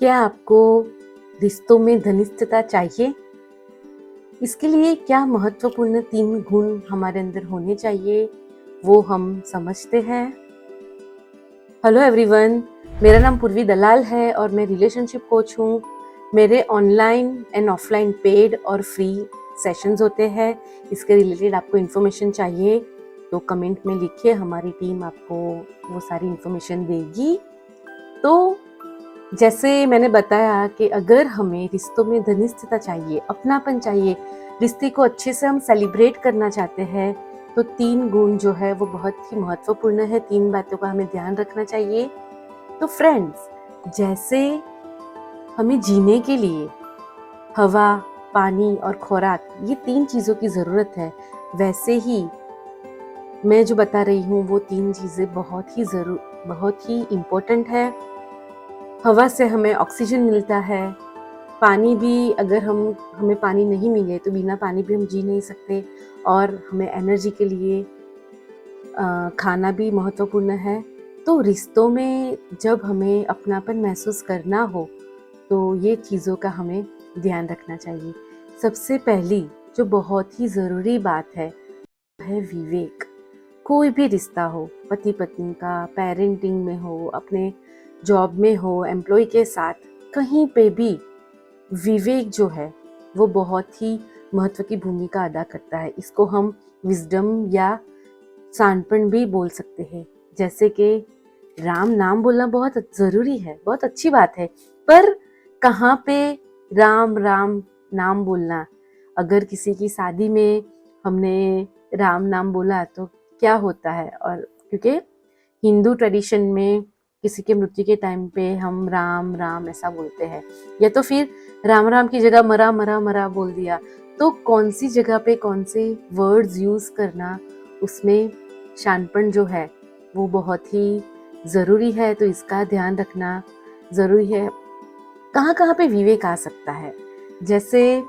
क्या आपको रिश्तों में घनिष्ठता चाहिए? इसके लिए क्या महत्वपूर्ण 3 गुण हमारे अंदर होने चाहिए, वो हम समझते हैं। हेलो एवरीवन, मेरा नाम पूर्वी दलाल है और मैं रिलेशनशिप कोच हूँ। मेरे ऑनलाइन एंड ऑफलाइन पेड और फ्री सेशंस होते हैं। इसके रिलेटेड आपको इन्फॉर्मेशन चाहिए तो कमेंट में लिखिए, हमारी टीम आपको वो सारी इन्फॉर्मेशन देगी। तो जैसे मैंने बताया कि अगर हमें रिश्तों में घनिष्ठता चाहिए, अपनापन चाहिए, रिश्ते को अच्छे से हम सेलिब्रेट करना चाहते हैं, तो 3 गुण जो है वो बहुत ही महत्वपूर्ण है। 3 बातों का हमें ध्यान रखना चाहिए। तो फ्रेंड्स, जैसे हमें जीने के लिए हवा, पानी और खुराक, ये 3 चीज़ों की ज़रूरत है, वैसे ही मैं जो बता रही हूँ वो 3 चीज़ें बहुत ही इम्पोर्टेंट है। हवा से हमें ऑक्सीजन मिलता है। पानी भी, अगर हमें पानी नहीं मिले तो बिना पानी भी हम जी नहीं सकते। और हमें एनर्जी के लिए खाना भी महत्वपूर्ण है। तो रिश्तों में जब हमें अपनापन महसूस करना हो तो ये चीज़ों का हमें ध्यान रखना चाहिए। सबसे पहली जो बहुत ही ज़रूरी बात है विवेक। कोई भी रिश्ता हो, पति पत्नी का, पेरेंटिंग में हो, अपने जॉब में हो, एम्प्लॉय के साथ, कहीं पे भी विवेक जो है वो बहुत ही महत्व की भूमिका अदा करता है। इसको हम विजडम या शानपन भी बोल सकते हैं। जैसे कि राम नाम बोलना बहुत ज़रूरी है, बहुत अच्छी बात है, पर कहाँ पे राम राम नाम बोलना? अगर किसी की शादी में हमने राम नाम बोला तो क्या होता है? और क्योंकि हिंदू ट्रेडिशन में किसी के मृत्यु के टाइम पे हम राम राम ऐसा बोलते हैं, या तो फिर राम राम की जगह मरा मरा मरा बोल दिया। तो कौन सी जगह पे कौन से वर्ड्स यूज़ करना, उसमें शानपन जो है वो बहुत ही ज़रूरी है। तो इसका ध्यान रखना ज़रूरी है। कहाँ कहाँ पे विवेक आ सकता है? जैसे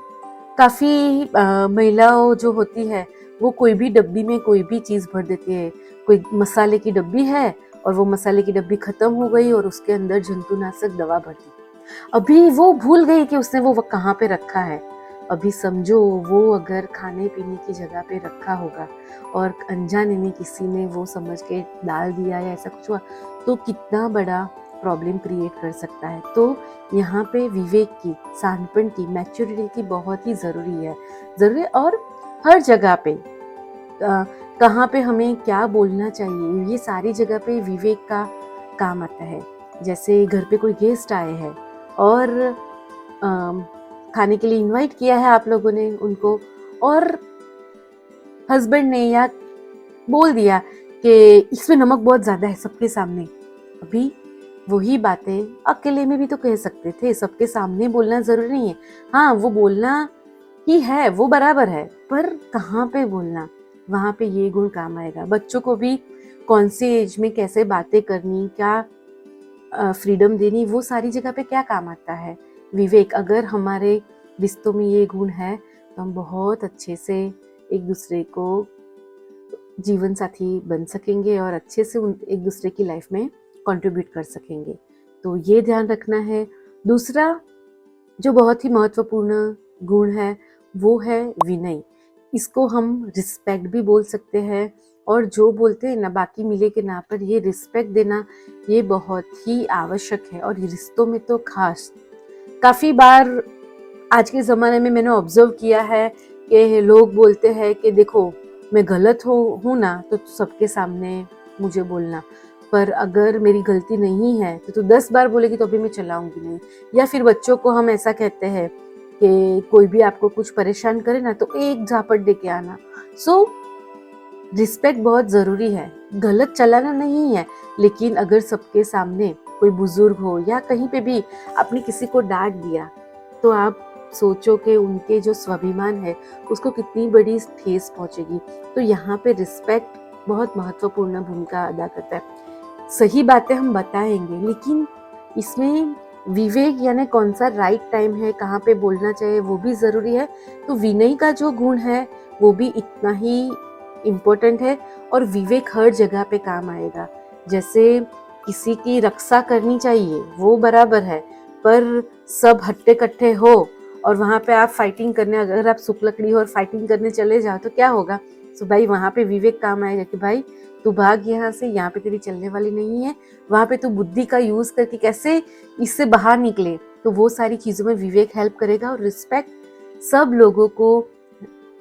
काफ़ी महिलाओं जो होती है वो कोई भी डब्बी में कोई भी चीज़ भर देती है। कोई मसाले की डब्बी है और वो मसाले की डब्बी ख़त्म हो गई और उसके अंदर जंतुनाशक दवा भर दी। अभी वो भूल गई कि उसने वो कहाँ पे रखा है। अभी समझो वो अगर खाने पीने की जगह पे रखा होगा और अनजाने में किसी ने वो समझ के डाल दिया या ऐसा कुछ हुआ, तो कितना बड़ा प्रॉब्लम क्रिएट कर सकता है। तो यहाँ पे विवेक की, शानपन की, मैच्योरिटी की बहुत ही ज़रूरी है। और हर जगह पे कहाँ पे हमें क्या बोलना चाहिए, ये सारी जगह पे विवेक का काम आता है। जैसे घर पे कोई गेस्ट आए हैं और खाने के लिए इनवाइट किया है आप लोगों ने उनको, और हस्बैंड ने या बोल दिया कि इसमें नमक बहुत ज़्यादा है सबके सामने। अभी वही बातें अकेले में भी तो कह सकते थे, सबके सामने बोलना ज़रूरी नहीं है। हाँ, वो बोलना ही है, वो बराबर है, पर कहाँ पे बोलना, वहाँ पे ये गुण काम आएगा। बच्चों को भी कौन सी एज में कैसे बातें करनी, क्या फ्रीडम देनी, वो सारी जगह पे क्या काम आता है विवेक। अगर हमारे रिश्तों में ये गुण है तो हम बहुत अच्छे से एक दूसरे को जीवन साथी बन सकेंगे और अच्छे से एक दूसरे की लाइफ में कंट्रीब्यूट कर सकेंगे। तो ये ध्यान रखना है। दूसरा जो बहुत ही महत्वपूर्ण गुण है वो है विनय। इसको हम रिस्पेक्ट भी बोल सकते हैं। और जो बोलते हैं ना, बाकी मिले के ना पर ये रिस्पेक्ट देना, ये बहुत ही आवश्यक है। और रिश्तों में तो खास, काफ़ी बार आज के ज़माने में मैंने ऑब्जर्व किया है कि लोग बोलते हैं कि देखो मैं गलत हूँ ना तो सबके सामने मुझे बोलना, पर अगर मेरी गलती नहीं है तो तू 10 बार बोलेगी तो भी मैं चलाऊंगी नहीं। या फिर बच्चों को हम ऐसा कहते हैं कि कोई भी आपको कुछ परेशान करे ना तो एक झापट दे के आना। सो रिस्पेक्ट बहुत ज़रूरी है, गलत चलाना नहीं है। लेकिन अगर सबके सामने कोई बुजुर्ग हो या कहीं पे भी आपने किसी को डांट दिया तो आप सोचो कि उनके जो स्वाभिमान है उसको कितनी बड़ी ठेस पहुंचेगी। तो यहाँ पे रिस्पेक्ट बहुत महत्वपूर्ण भूमिका अदा करता है। सही बातें हम बताएंगे, लेकिन इसमें विवेक यानी कौन सा राइट टाइम है, कहाँ पे बोलना चाहिए, वो भी ज़रूरी है। तो विनय का जो गुण है वो भी इतना ही इम्पोर्टेंट है। और विवेक हर जगह पे काम आएगा। जैसे किसी की रक्षा करनी चाहिए, वो बराबर है, पर सब हट्टे कट्टे हो और वहाँ पे आप फाइटिंग करने, अगर आप सुख लकड़ी हो और फाइटिंग करने चले जाओ तो क्या होगा? तो भाई वहाँ पे विवेक काम आएगा कि भाई तू भाग यहाँ से, यहाँ पे तेरी चलने वाली नहीं है। वहाँ पे तू बुद्धि का यूज करके कैसे इससे बाहर निकले, तो वो सारी चीजों में विवेक हेल्प करेगा। और रिस्पेक्ट, सब लोगों को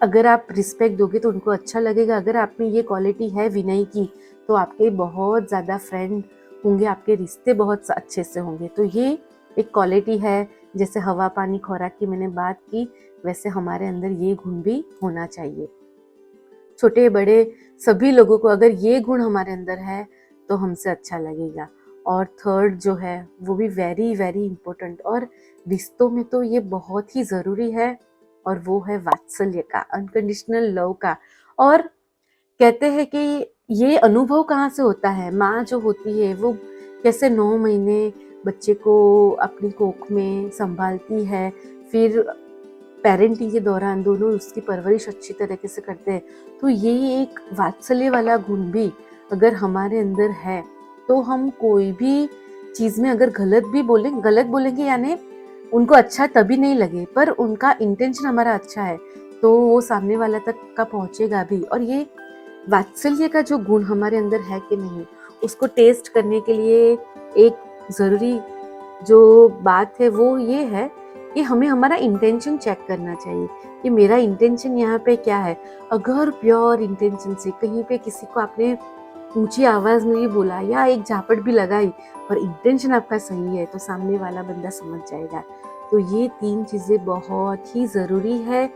अगर आप रिस्पेक्ट दोगे तो उनको अच्छा लगेगा। अगर आप में ये क्वालिटी है विनय की, तो आपके बहुत ज़्यादा फ्रेंड होंगे, आपके रिश्ते बहुत अच्छे से होंगे। तो ये एक क्वालिटी है, जैसे हवा पानी खुराक की मैंने बात की, वैसे हमारे अंदर ये गुण भी होना चाहिए। छोटे बड़े सभी लोगों को अगर ये गुण हमारे अंदर है तो हमसे अच्छा लगेगा। और थर्ड जो है वो भी वेरी वेरी इम्पोर्टेंट, और रिश्तों में तो ये बहुत ही ज़रूरी है, और वो है वात्सल्य का, अनकंडीशनल लव का। और कहते हैं कि ये अनुभव कहाँ से होता है? माँ जो होती है वो कैसे 9 महीने बच्चे को अपनी कोख में संभालती है, फिर पेरेंटिंग के दौरान दोनों उसकी परवरिश अच्छी तरीके से करते हैं। तो ये एक वात्सल्य वाला गुण भी अगर हमारे अंदर है तो हम कोई भी चीज़ में अगर गलत बोलेंगे यानी उनको अच्छा तभी नहीं लगे, पर उनका इंटेंशन हमारा अच्छा है तो वो सामने वाला तक का पहुंचेगा भी। और ये वात्सल्य का जो गुण हमारे अंदर है कि नहीं, उसको टेस्ट करने के लिए एक ज़रूरी जो बात है वो ये है कि हमें हमारा इंटेंशन चेक करना चाहिए कि मेरा इंटेंशन यहाँ पे क्या है। अगर प्योर इंटेंशन से कहीं पे किसी को आपने ऊंची आवाज में भी बोला या एक झापट भी लगाई, पर इंटेंशन आपका सही है, तो सामने वाला बंदा समझ जाएगा। तो ये 3 चीजें बहुत ही जरूरी है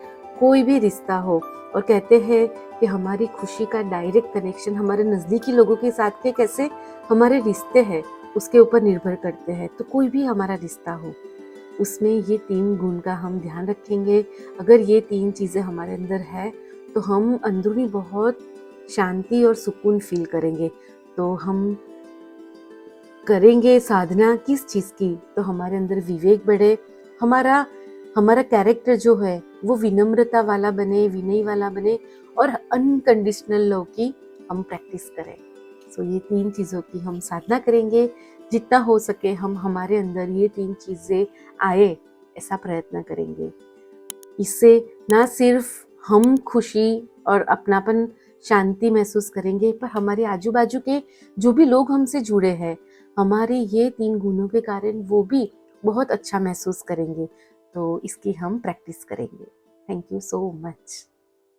कोई भी रिश्ता हो। और कहते हैं कि हमारी खुशी का डायरेक्ट कनेक्शन हमारे नजदीकी लोगों के साथ के कैसे हमारे रिश्ते हैं उसके ऊपर निर्भर करते हैं। तो कोई भी हमारा रिश्ता हो उसमें ये 3 गुण का हम ध्यान रखेंगे। अगर ये 3 चीज़ें हमारे अंदर है तो हम अंदरूनी बहुत शांति और सुकून फील करेंगे। तो हम करेंगे साधना किस चीज़ की? तो हमारे अंदर विवेक बढ़े, हमारा हमारा कैरेक्टर जो है वो विनम्रता वाला बने, विनय वाला बने, और अनकंडीशनल लव की हम प्रैक्टिस करें। सो ये 3 चीज़ों की हम साधना करेंगे। जितना हो सके हम हमारे अंदर ये 3 चीज़ें आए ऐसा प्रयत्न करेंगे। इससे ना सिर्फ हम खुशी और अपनापन शांति महसूस करेंगे, पर हमारे आजू बाजू के जो भी लोग हमसे जुड़े हैं हमारे ये 3 गुणों के कारण वो भी बहुत अच्छा महसूस करेंगे। तो इसकी हम प्रैक्टिस करेंगे। Thank you so much.